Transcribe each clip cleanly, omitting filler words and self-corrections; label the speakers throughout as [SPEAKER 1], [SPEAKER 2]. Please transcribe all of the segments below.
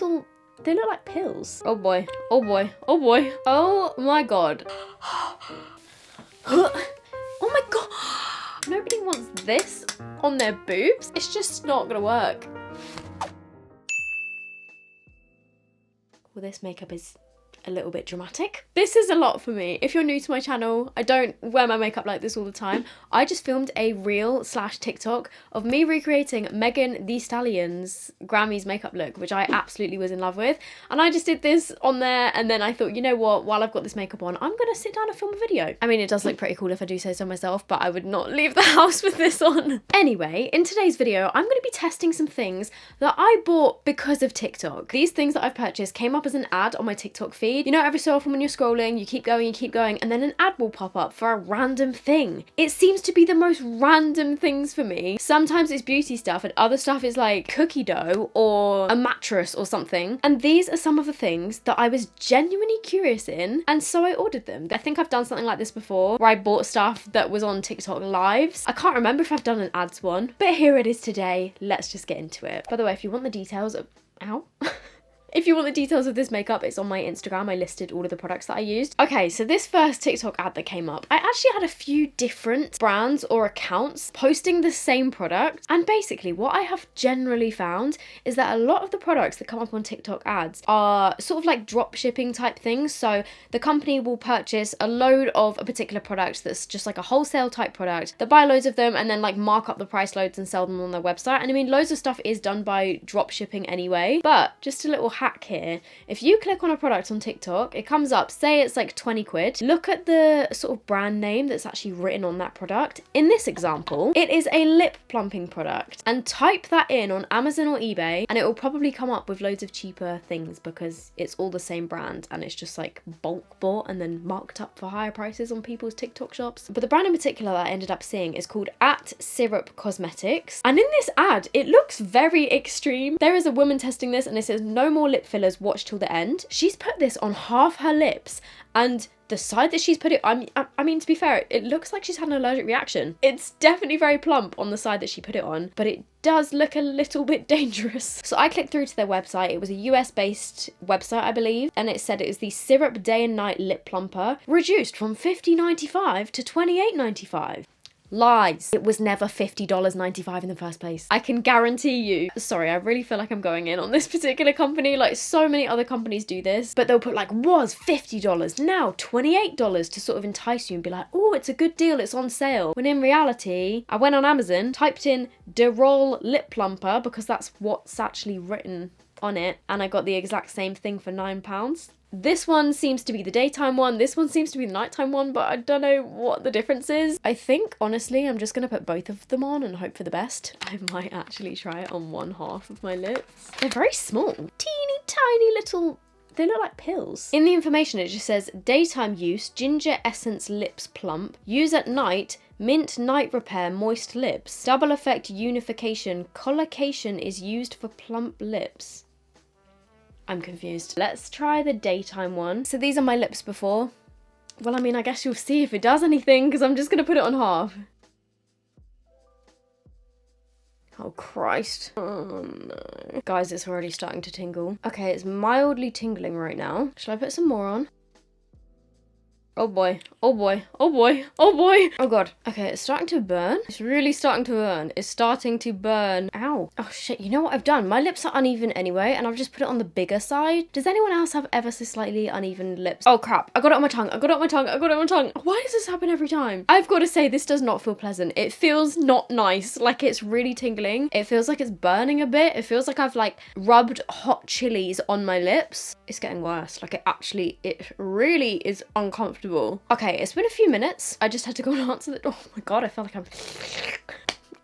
[SPEAKER 1] little... They look like pills. Oh boy. Oh boy. Oh boy. Oh my god. Oh my god. Nobody wants this on their boobs. It's just not gonna work. Well, this makeup is a little bit dramatic. This is a lot for me. If you're new to my channel, I don't wear my makeup like this all the time. I just filmed a reel/TikTok of me recreating Megan Thee Stallion's Grammys makeup look, which I absolutely was in love with. And I just did this on there, and then I thought, you know what, while I've got this makeup on, I'm gonna sit down and film a video. I mean, it does look pretty cool if I do say so myself, but I would not leave the house with this on. Anyway, in today's video, I'm gonna be testing some things that I bought because of TikTok. These things that I've purchased came up as an ad on my TikTok feed. You know, every so often when you're scrolling, you keep going, and then an ad will pop up for a random thing. It seems to be the most random things for me. Sometimes it's beauty stuff, and other stuff is like cookie dough or a mattress or something. And these are some of the things that I was genuinely curious in, and so I ordered them. I think I've done something like this before, where I bought stuff that was on TikTok lives. I can't remember if I've done an ads one, but here it is today. Let's just get into it. By the way, if you want the details of... Ow. If you want the details of this makeup, it's on my Instagram. I listed all of the products that I used. Okay, so this first TikTok ad that came up, I actually had a few different brands or accounts posting the same product. And basically what I have generally found is that a lot of the products that come up on TikTok ads are sort of like drop shipping type things. So the company will purchase a load of a particular product that's just like a wholesale type product. They buy loads of them and then like mark up the price loads and sell them on their website. And I mean, loads of stuff is done by drop shipping anyway, but just a little hack here. If you click on a product on TikTok, it comes up, say it's like 20 quid. Look at the sort of brand name that's actually written on that product. In this example, it is a lip plumping product, and type that in on Amazon or eBay and it will probably come up with loads of cheaper things because it's all the same brand and it's just like bulk bought and then marked up for higher prices on people's TikTok shops. But the brand in particular that I ended up seeing is called @Syrup Cosmetics, and in this ad it looks very extreme. There is a woman testing this and it says no more lip fillers, watch till the end. She's put this on half her lips, and the side that she's put it, I mean, to be fair, it looks like she's had an allergic reaction. It's definitely very plump on the side that she put it on, but it does look a little bit dangerous. So I clicked through to their website. It was a US based website, I believe, and it said it is the Syrup Day and Night Lip Plumper, reduced from $50.95 to $28.95. Lies. It was never $50.95 in the first place. I can guarantee you. Sorry, I really feel like I'm going in on this particular company. Like, so many other companies do this, but they'll put like, was $50, now $28 to sort of entice you and be like, oh, it's a good deal, it's on sale. When in reality, I went on Amazon, typed in Derol Lip Plumper because that's what's actually written on it, and I got the exact same thing for £9. This one seems to be the daytime one, this one seems to be the nighttime one, but I don't know what the difference is. I think, honestly, I'm just gonna put both of them on and hope for the best. I might actually try it on one half of my lips. They're very small. Teeny tiny little... They look like pills. In the information it just says, daytime use, ginger essence lips plump, use at night, mint night repair moist lips, double effect unification, collocation is used for plump lips. I'm confused. Let's try the daytime one. So these are my lips before. Well, I mean, I guess you'll see if it does anything because I'm just gonna put it on half. Oh, Christ. Oh, no. Guys, it's already starting to tingle. Okay, it's mildly tingling right now. Shall I put some more on? Oh boy, oh boy, oh boy, oh boy. Oh god. Okay, it's starting to burn. It's really starting to burn. It's starting to burn. Ow. Oh shit, you know what I've done? My lips are uneven anyway, and I've just put it on the bigger side. Does anyone else have ever so slightly uneven lips? Oh crap, I got it on my tongue, I got it on my tongue, I got it on my tongue. Why does this happen every time? I've got to say, this does not feel pleasant. It feels not nice. Like, it's really tingling. It feels like it's burning a bit. It feels like I've like rubbed hot chilies on my lips. It's getting worse. Like, it really is uncomfortable. Okay, it's been a few minutes. I just had to go and answer the... Oh my god, I feel like I'm...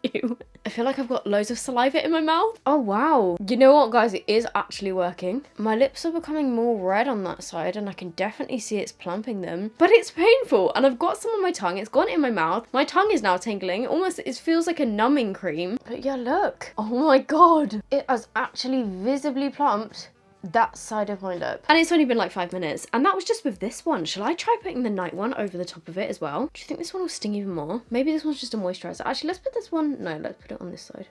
[SPEAKER 1] Ew. I feel like I've got loads of saliva in my mouth. Oh wow. You know what, guys? It is actually working. My lips are becoming more red on that side and I can definitely see it's plumping them. But it's painful and I've got some on my tongue. It's gone in my mouth. My tongue is now tingling. Almost, it feels like a numbing cream. But yeah, look. Oh my god. It has actually visibly plumped that side of my lip. And it's only been like 5 minutes. And that was just with this one. Shall I try putting the night one over the top of it as well? Do you think this one will sting even more? Maybe this one's just a moisturizer. Actually, let's put this one... No, let's put it on this side.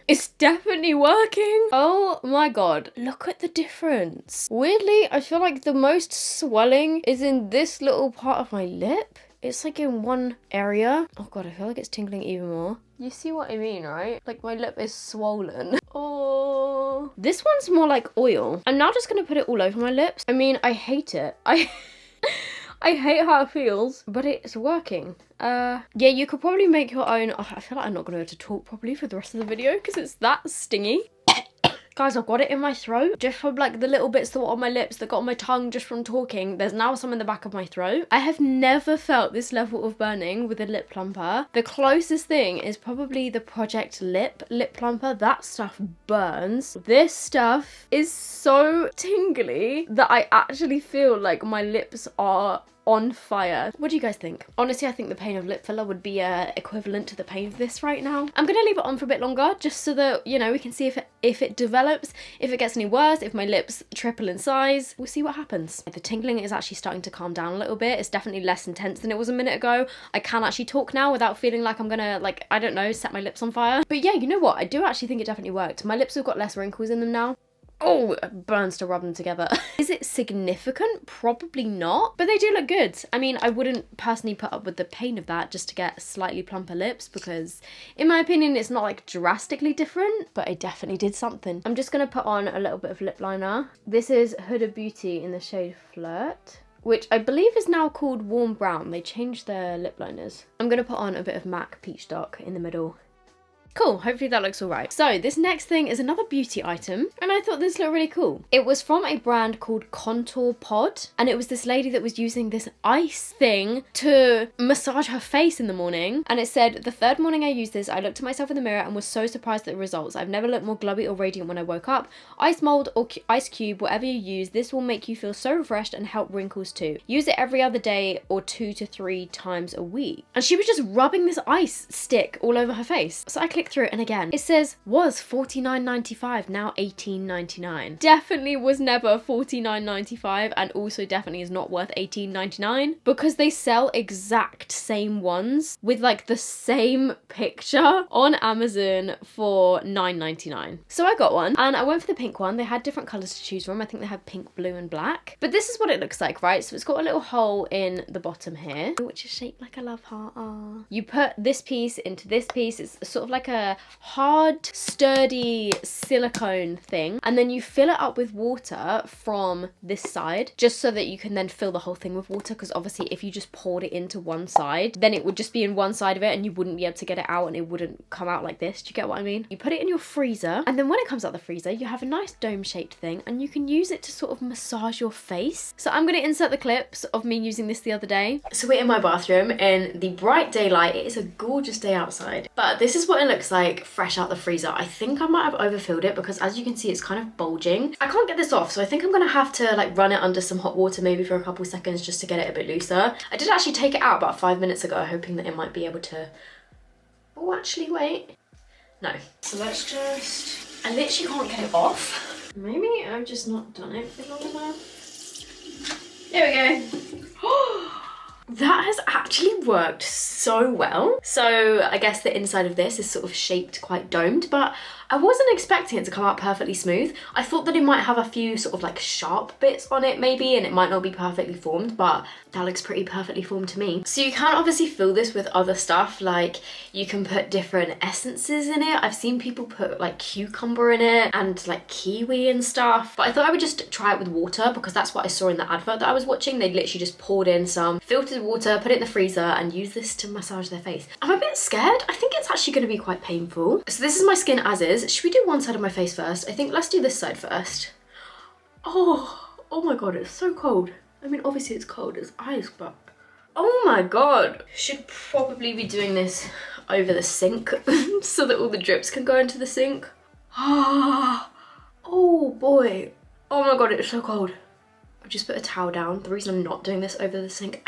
[SPEAKER 1] It's definitely working. Oh my god, look at the difference. Weirdly, I feel like the most swelling is in this little part of my lip. It's like in one area. Oh god, I feel like it's tingling even more. You see what I mean, right? Like my lip is swollen. Oh. This one's more like oil. I'm now just gonna put it all over my lips. I mean, I hate it. I hate how it feels, but it's working. Yeah, you could probably make your own. Oh, I feel like I'm not gonna be able to talk properly for the rest of the video because it's that stingy. Guys, I've got it in my throat just from like the little bits that were on my lips that got on my tongue just from talking. There's now some in the back of my throat. I have never felt this level of burning with a lip plumper. The closest thing is probably the Project Lip plumper. That stuff burns. This stuff is so tingly that I actually feel like my lips are on fire. What do you guys think? Honestly, I think the pain of lip filler would be equivalent to the pain of this right now. I'm gonna leave it on for a bit longer just so that, you know, we can see if it develops, if it gets any worse, if my lips triple in size. We'll see what happens. The tingling is actually starting to calm down a little bit. It's definitely less intense than it was a minute ago. I can actually talk now without feeling like I'm gonna, like, I don't know, set my lips on fire. But yeah, you know what? I do actually think it definitely worked. My lips have got less wrinkles in them now. Oh, it burns to rub them together. Is it significant? Probably not, but they do look good. I mean, I wouldn't personally put up with the pain of that just to get slightly plumper lips because in my opinion, it's not like drastically different, but I definitely did something. I'm just gonna put on a little bit of lip liner. This is Huda Beauty in the shade Flirt, which I believe is now called Warm Brown. They changed their lip liners. I'm gonna put on a bit of MAC Peach Dark in the middle. Cool, hopefully that looks all right. So this next thing is another beauty item, and I thought this looked really cool. It was from a brand called Contour Pod, and it was this lady that was using this ice thing to massage her face in the morning. And it said, the third morning I used this, I looked at myself in the mirror and was so surprised at the results. I've never looked more glowy or radiant when I woke up. Ice mold or ice cube, whatever you use, this will make you feel so refreshed and help wrinkles too. Use it every other day or 2 to 3 times a week. And she was just rubbing this ice stick all over her face. So I clicked through it, and again it says was $49.95, now $18.99. Definitely was never $49.95, and also definitely is not worth $18.99 because they sell exact same ones with like the same picture on Amazon for $9.99. So I got one and I went for the pink one. They had different colors to choose from. I think they had pink, blue and black, but this is what it looks like, right? So it's got a little hole in the bottom here which is shaped like a love heart. Aww. You put this piece into this piece. It's sort of like a hard, sturdy silicone thing, and then you fill it up with water from this side just so that you can then fill the whole thing with water, because obviously if you just poured it into one side, then it would just be in one side of it and you wouldn't be able to get it out and it wouldn't come out like this. Do you get what I mean? You put it in your freezer, and then when it comes out the freezer, you have a nice dome-shaped thing and you can use it to sort of massage your face. So I'm going to insert the clips of me using this the other day. So we're in my bathroom in the bright daylight. It is a gorgeous day outside, but this is what it looks like fresh out the freezer. I think I might have overfilled it because as you can see it's kind of bulging. I can't get this off, so I think I'm gonna have to like run it under some hot water maybe for a couple seconds just to get it a bit looser. I did actually take it out about 5 minutes ago hoping that it might be able to... Oh, actually wait. No. So let's just... I literally can't get it off. Maybe I've just not done it for long enough. There we go. That has actually worked so well. So I guess the inside of this is sort of shaped quite domed, but I wasn't expecting it to come out perfectly smooth. I thought that it might have a few sort of like sharp bits on it maybe, and it might not be perfectly formed, but that looks pretty perfectly formed to me. So you can obviously fill this with other stuff, like you can put different essences in it. I've seen people put like cucumber in it and like kiwi and stuff, but I thought I would just try it with water because that's what I saw in the advert that I was watching. They literally just poured in some filtered water, put it in the freezer and use this to massage their face. I'm a bit scared. I think it's actually going to be quite painful. So this is my skin as is. Should we do one side of my face first? I think let's do this side first. Oh my god, it's so cold. I mean, obviously it's cold, it's ice, but oh my god. Should probably be doing this over the sink so that all the drips can go into the sink. Oh boy. Oh my god, it's so cold. I've just put a towel down. The reason I'm not doing this over the sink,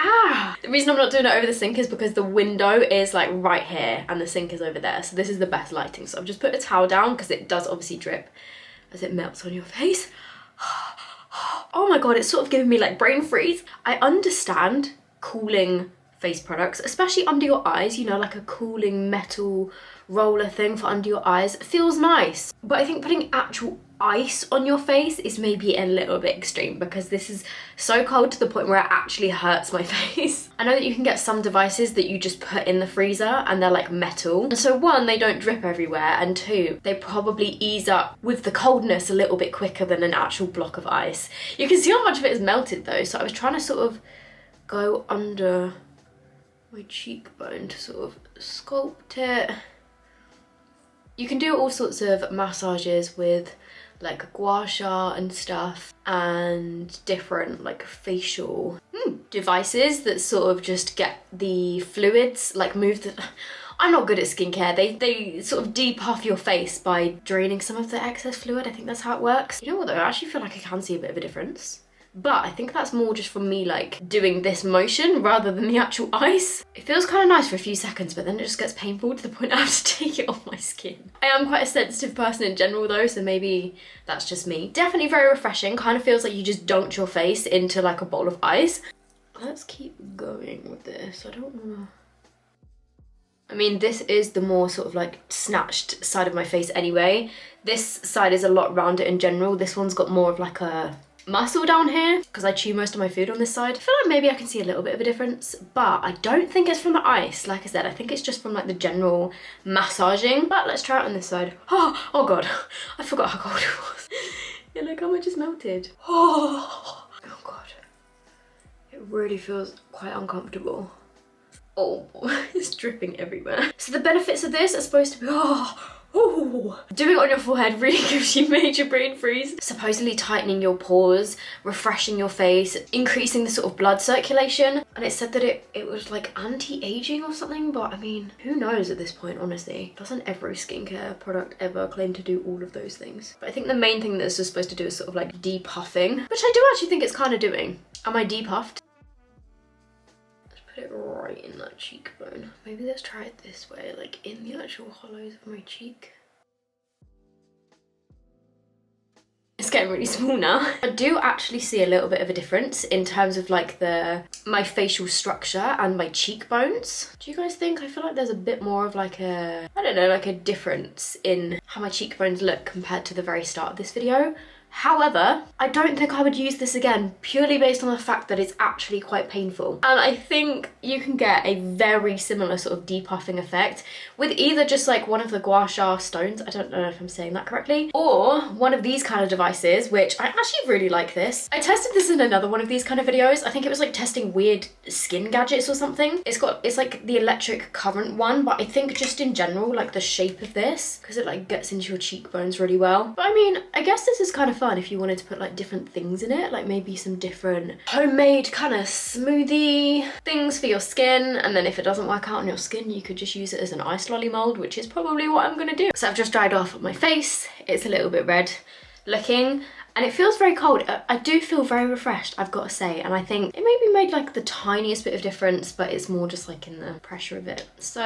[SPEAKER 1] the reason I'm not doing it over the sink is because the window is like right here and the sink is over there. So this is the best lighting. So I've just put a towel down because it does obviously drip as it melts on your face. Oh my god, it's sort of giving me like brain freeze. I understand cooling face products, especially under your eyes, you know, like a cooling metal roller thing for under your eyes feels nice. But I think putting actual ice on your face is maybe a little bit extreme, because this is so cold to the point where it actually hurts my face. I know that you can get some devices that you just put in the freezer and they're like metal. And so one, they don't drip everywhere, and two, they probably ease up with the coldness a little bit quicker than an actual block of ice. You can see how much of it is melted though, so I was trying to sort of go under my cheekbone to sort of sculpt it. You can do all sorts of massages with like gua sha and stuff, and different like facial devices that sort of just get the fluids, like move the... I'm not good at skincare. They sort of depuff your face by draining some of the excess fluid. I think that's how it works. You know what though, I actually feel like I can see a bit of a difference. But I think that's more just from me like doing this motion rather than the actual ice. It feels kind of nice for a few seconds, but then it just gets painful to the point I have to take it off my skin. I am quite a sensitive person in general though, so maybe that's just me. Definitely very refreshing. Kind of feels like you just dunked your face into like a bowl of ice. Let's keep going with this. I don't wanna... I mean, this is the more sort of like snatched side of my face anyway. This side is a lot rounder in general. This one's got more of like a muscle down here because I chew most of my food on this side. I feel like maybe I can see a little bit of a difference, but I don't think it's from the ice. Like I said, I think it's just from like the general massaging. But let's try it on this side. Oh god, I forgot how cold it was. Yeah, look how much is melted. Oh god, it really feels quite uncomfortable. Oh, it's dripping everywhere. So the benefits of this are supposed to be, doing it on your forehead really gives you major brain freeze. Supposedly tightening your pores, refreshing your face, increasing the sort of blood circulation. And it said that it was like anti-aging or something, but I mean, who knows at this point, honestly. Doesn't every skincare product ever claim to do all of those things? But I think the main thing that this is supposed to do is sort of like depuffing, which I do actually think it's kind of doing. Am I depuffed? Put it right in that cheekbone. Maybe let's try it this way, like in the actual hollows of my cheek. It's getting really small now. I do actually see a little bit of a difference in terms of like my facial structure and my cheekbones. Do you guys think? I feel like there's a bit more of like a, I don't know, like a difference in how my cheekbones look compared to the very start of this video. However, I don't think I would use this again, purely based on the fact that it's actually quite painful. And I think you can get a very similar sort of depuffing effect with either just like one of the gua sha stones, I don't know if I'm saying that correctly, or one of these kind of devices, which I actually really like this. I tested this in another one of these kind of videos. I think it was like testing weird skin gadgets or something. It's like the electric current one, but I think just in general, like the shape of this, because it like gets into your cheekbones really well. But I mean, I guess this is kind of fun if you wanted to put like different things in it, like maybe some different homemade kind of smoothie things for your skin, and then if it doesn't work out on your skin, you could just use it as an ice lolly mold, which is probably what I'm gonna do. So I've just dried off my face. It's a little bit red looking, and it feels very cold. I do feel very refreshed, I've got to say, and I think it maybe made like the tiniest bit of difference, but it's more just like in the pressure of it. So,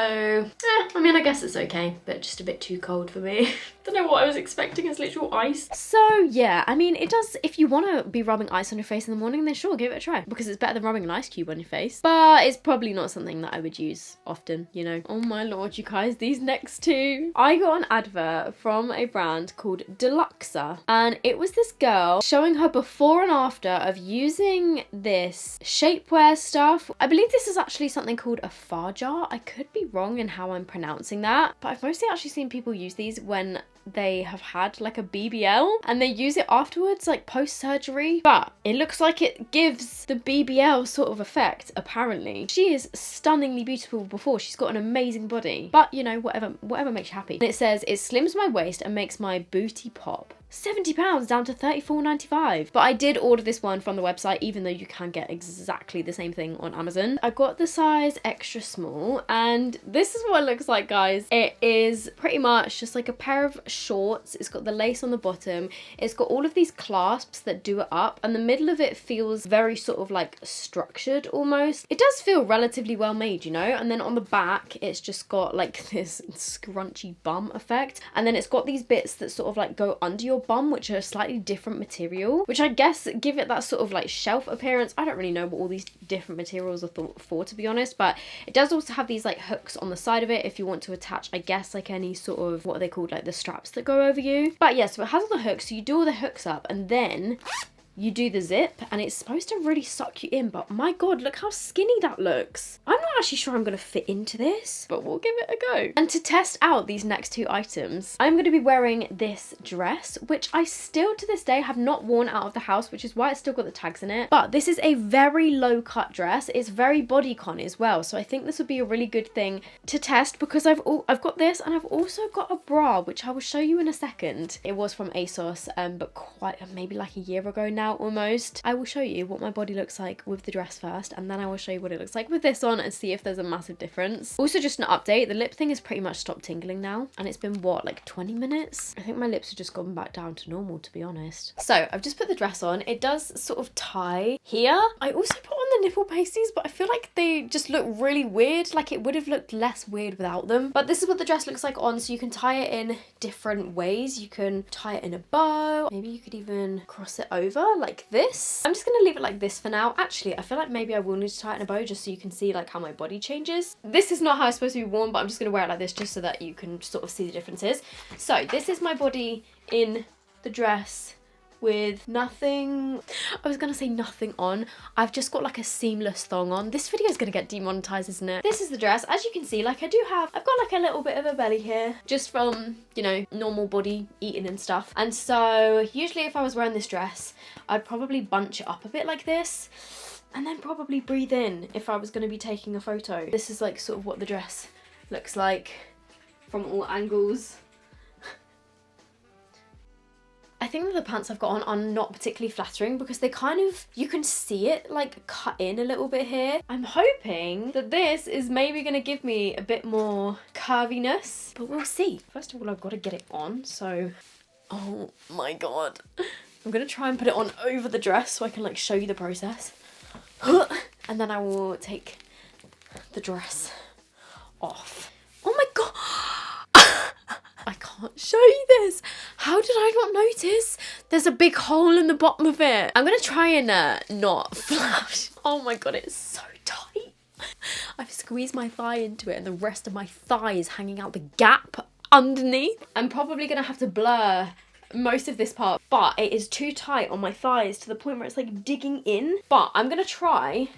[SPEAKER 1] I mean, I guess it's okay, but just a bit too cold for me. Don't know what I was expecting as literal ice. So yeah, I mean, it does, if you want to be rubbing ice on your face in the morning, then sure, give it a try, because it's better than rubbing an ice cube on your face, but it's probably not something that I would use often, you know. Oh my lord, you guys, these next two. I got an advert from a brand called Deluxa, and it was this girl showing her before and after of using this shapewear stuff. I believe this is actually something called a faja. I could be wrong in how I'm pronouncing that, but I've mostly actually seen people use these when they have had like a BBL and they use it afterwards, like post-surgery, but it looks like it gives the BBL sort of effect, apparently. She is stunningly beautiful before. She's got an amazing body, but you know, whatever makes you happy. And it says it slims my waist and makes my booty pop. £70 down to $34.95. But I did order this one from the website, even though you can get exactly the same thing on Amazon. I got the size extra small, and this is what it looks like, guys. It is pretty much just like a pair of shorts. It's got the lace on the bottom. It's got all of these clasps that do it up, and the middle of it feels very sort of like structured almost. It does feel relatively well made, you know, and then on the back, it's just got like this scrunchy bum effect, and then it's got these bits that sort of like go under your real bum, which are a slightly different material, which I guess give it that sort of like shelf appearance. I don't really know what all these different materials are thought for, to be honest, but it does also have these like hooks on the side of it if you want to attach, I guess, like any sort of, what are they called, like the straps that go over you. But yeah, so it has all the hooks, so you do all the hooks up and then you do the zip, and it's supposed to really suck you in, but my god, look how skinny that looks. I'm not actually sure I'm gonna fit into this, but we'll give it a go. And to test out these next two items, I'm gonna be wearing this dress, which I still to this day have not worn out of the house, which is why it's still got the tags in it. But this is a very low cut dress. It's very bodycon as well, so I think this would be a really good thing to test, because I've got this, and I've also got a bra, which I will show you in a second. It was from ASOS, but quite maybe like a year ago now almost. I will show you what my body looks like with the dress first, and then I will show you what it looks like with this on and see if there's a massive difference. Also, just an update, the lip thing has pretty much stopped tingling now, and it's been what, like 20 minutes? I think my lips have just gone back down to normal, to be honest. So I've just put the dress on. It does sort of tie here. I also put on the nipple pasties, but I feel like they just look really weird. Like it would have looked less weird without them. But this is what the dress looks like on, so you can tie it in different ways. You can tie it in a bow, maybe you could even cross it over like this. I'm just gonna leave it like this for now. Actually, I feel like maybe I will need to tie it in a bow just so you can see like how my body changes. This is not how it's supposed to be worn, but I'm just gonna wear it like this just so that you can sort of see the differences. So this is my body in the dress with nothing, I was gonna say nothing on. I've just got like a seamless thong on. This video is gonna get demonetized, isn't it? This is the dress. As you can see, like I've got like a little bit of a belly here just from, you know, normal body eating and stuff. And so usually if I was wearing this dress, I'd probably bunch it up a bit like this and then probably breathe in if I was gonna be taking a photo. This is like sort of what the dress looks like from all angles. I think that the pants I've got on are not particularly flattering because they kind of, you can see it like cut in a little bit here. I'm hoping that this is maybe going to give me a bit more curviness, but we'll see. First of all, I've got to get it on, so, oh my god. I'm going to try and put it on over the dress so I can like show you the process. And then I will take the dress off. Oh my god. I can't show you this. How did I not notice? There's a big hole in the bottom of it. I'm gonna try and not flash. Oh my god, it's so tight. I've squeezed my thigh into it and the rest of my thigh is hanging out the gap underneath. I'm probably gonna have to blur most of this part, but it is too tight on my thighs to the point where it's like digging in. But I'm gonna try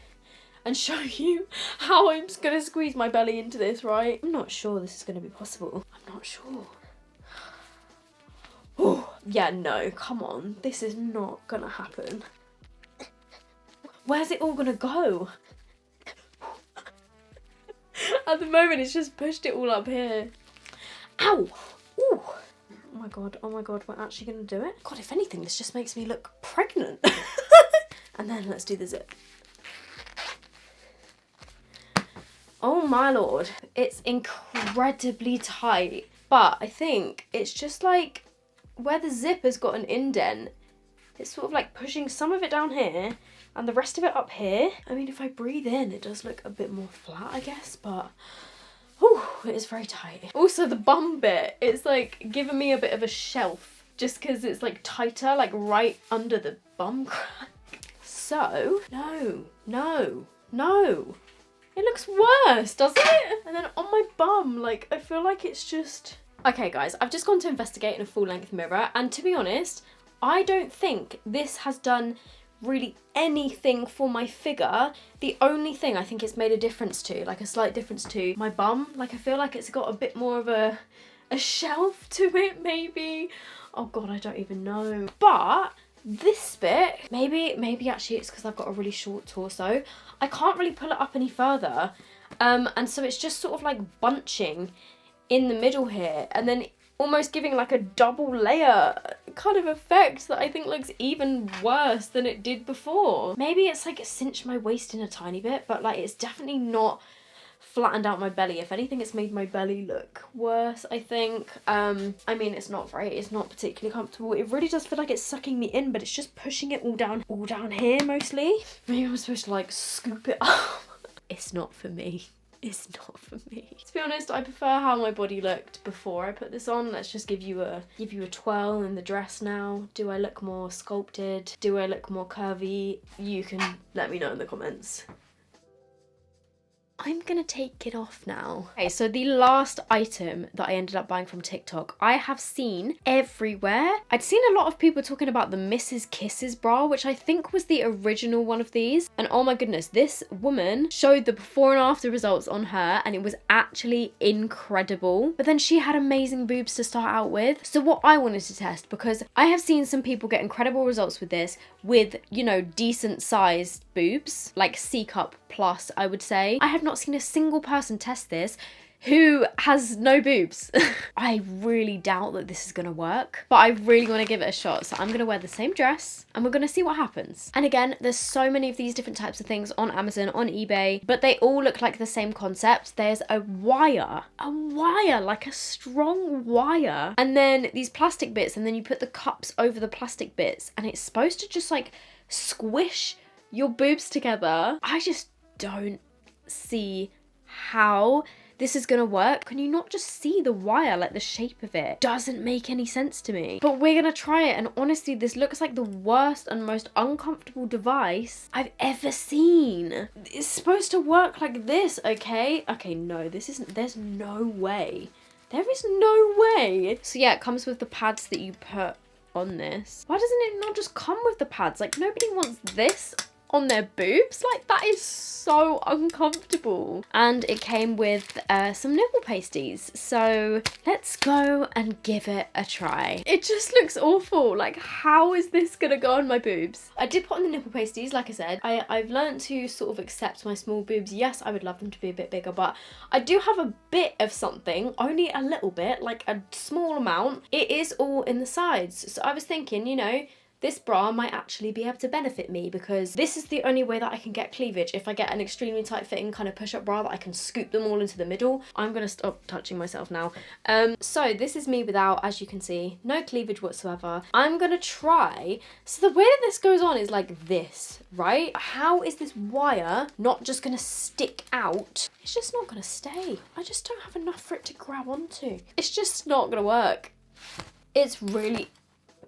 [SPEAKER 1] and show you how I'm just gonna squeeze my belly into this, right? I'm not sure this is gonna be possible. I'm not sure. Oh, yeah, no, come on. This is not gonna happen. Where's it all gonna go? At the moment, it's just pushed it all up here. Ow! Ooh. Oh my god, we're actually gonna do it? God, if anything, this just makes me look pregnant. And then let's do the zip. Oh my lord, it's incredibly tight, but I think it's just like where the zip has got an indent, it's sort of like pushing some of it down here and the rest of it up here. I mean, if I breathe in, it does look a bit more flat, I guess, but whew, it is very tight. Also the bum bit, it's like giving me a bit of a shelf just because it's like tighter, like right under the bum crack. So, no. It looks worse, doesn't it? And then on my bum, like, I feel like it's just... Okay, guys, I've just gone to investigate in a full-length mirror, and to be honest, I don't think this has done really anything for my figure. The only thing I think it's made a difference to, like a slight difference to my bum, like I feel like it's got a bit more of a shelf to it, maybe. Oh god, I don't even know. But this bit, maybe actually it's because I've got a really short torso. I can't really pull it up any further. And so it's just sort of like bunching in the middle here and then almost giving like a double layer kind of effect that I think looks even worse than it did before. Maybe it's like cinched my waist in a tiny bit, but like it's definitely not flattened out my belly. If anything, it's made my belly look worse, I think. I mean, it's not particularly comfortable. It really does feel like it's sucking me in, but it's just pushing it all down here mostly. Maybe I'm supposed to like scoop it up. It's not for me. is not for me. To be honest, I prefer how my body looked before I put this on. Let's just give you a twirl in the dress now. Do I look more sculpted? Do I look more curvy? You can let me know in the comments. I'm gonna take it off now. Okay, so the last item that I ended up buying from TikTok, I have seen everywhere. I'd seen a lot of people talking about the Mrs. Kisses bra, which I think was the original one of these. And oh my goodness, this woman showed the before and after results on her, and it was actually incredible. But then she had amazing boobs to start out with. So what I wanted to test, because I have seen some people get incredible results with this, with, you know, decent sized boobs, like C cup plus, I would say. I have not seen a single person test this who has no boobs. I really doubt that this is gonna work, but I really want to give it a shot. So I'm gonna wear the same dress and we're gonna see what happens. And again, there's so many of these different types of things on Amazon, on eBay, but they all look like the same concept. There's a wire, like a strong wire, and then these plastic bits, and then you put the cups over the plastic bits, and it's supposed to just like squish your boobs together. I just don't see how this is gonna work. Can you not just see the wire, like the shape of it? Doesn't make any sense to me. But we're gonna try it, and honestly, this looks like the worst and most uncomfortable device I've ever seen. It's supposed to work like this, okay? Okay, no, this isn't, there's no way. There is no way. So yeah, it comes with the pads that you put on this. Why doesn't it not just come with the pads? Like, nobody wants this on their boobs. Like, that is so uncomfortable. And it came with some nipple pasties, so let's go and give it a try. It just looks awful. Like, how is this gonna go on my boobs? I did put on the nipple pasties, like I said. I've learned to sort of accept my small boobs. Yes, I would love them to be a bit bigger, but I do have a bit of something, only a little bit, like a small amount. It is all in the sides, so I was thinking, you know, this bra might actually be able to benefit me, because this is the only way that I can get cleavage. If I get an extremely tight fitting kind of push-up bra that I can scoop them all into the middle. I'm gonna stop touching myself now. So this is me without, as you can see, no cleavage whatsoever. I'm gonna try. So the way that this goes on is like this, right? How is this wire not just gonna stick out? It's just not gonna stay. I just don't have enough for it to grab onto. It's just not gonna work. It's really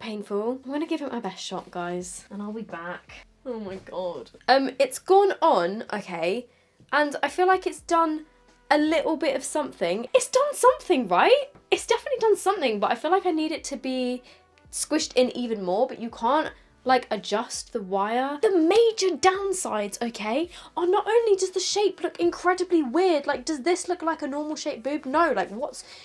[SPEAKER 1] painful. I'm gonna give it my best shot, guys, and I'll be back. Oh my god. It's gone on, okay, and I feel like it's done a little bit of something. It's done something, right? It's definitely done something, but I feel like I need it to be squished in even more, but you can't like adjust the wire. The major downsides, okay, are not only does the shape look incredibly weird, like does this look like a normal shaped boob? No, like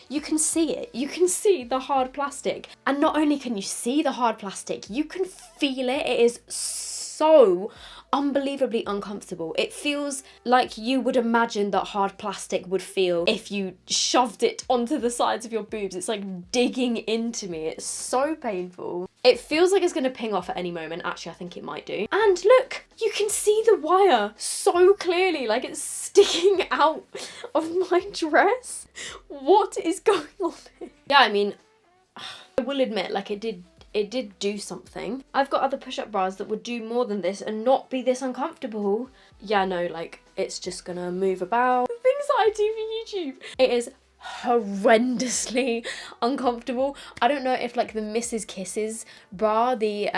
[SPEAKER 1] you can see it. You can see the hard plastic. And not only can you see the hard plastic, you can feel it. It is so unbelievably uncomfortable. It feels like you would imagine that hard plastic would feel if you shoved it onto the sides of your boobs. It's like digging into me. It's so painful. It feels like it's gonna ping off at any moment. Actually, I think it might do. And look, you can see the wire so clearly, like it's sticking out of my dress. What is going on here? Yeah, I mean, I will admit, like it did do something. I've got other push-up bras that would do more than this and not be this uncomfortable. Yeah, no, like it's just gonna move about. The things that I do for YouTube. It is horrendously uncomfortable. I don't know if like the Mrs. Kisses bra, the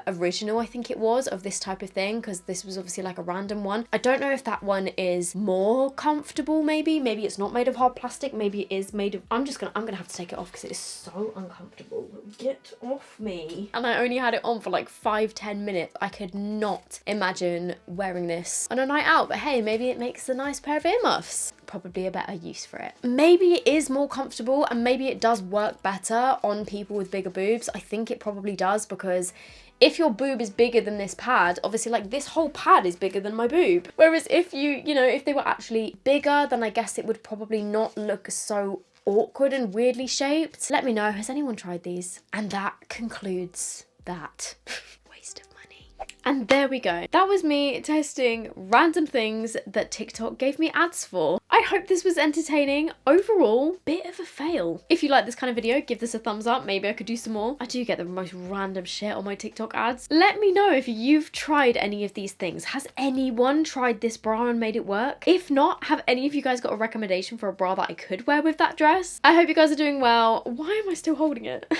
[SPEAKER 1] original I think it was of this type of thing, because this was obviously like a random one. I don't know if that one is more comfortable. Maybe it's not made of hard plastic. Maybe it is made of, I'm gonna have to take it off because it is so uncomfortable. Get off me. And I only had it on for like 5-10 minutes. I could not imagine wearing this on a night out, but hey, maybe it makes a nice pair of earmuffs. Probably a better use for it. Maybe it is more comfortable, and maybe it does work better on people with bigger boobs. I think it probably does, because if your boob is bigger than this pad, obviously like this whole pad is bigger than my boob. Whereas if you know, if they were actually bigger, then I guess it would probably not look so awkward and weirdly shaped. Let me know, has anyone tried these? And that concludes that. Waste of money. And there we go. That was me testing random things that TikTok gave me ads for. I hope this was entertaining. Overall, bit of a fail. If you like this kind of video, give this a thumbs up. Maybe I could do some more. I do get the most random shit on my TikTok ads. Let me know if you've tried any of these things. Has anyone tried this bra and made it work? If not, have any of you guys got a recommendation for a bra that I could wear with that dress? I hope you guys are doing well. Why am I still holding it?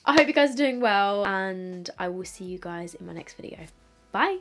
[SPEAKER 1] I hope you guys are doing well, and I will see you guys in my next video. Bye.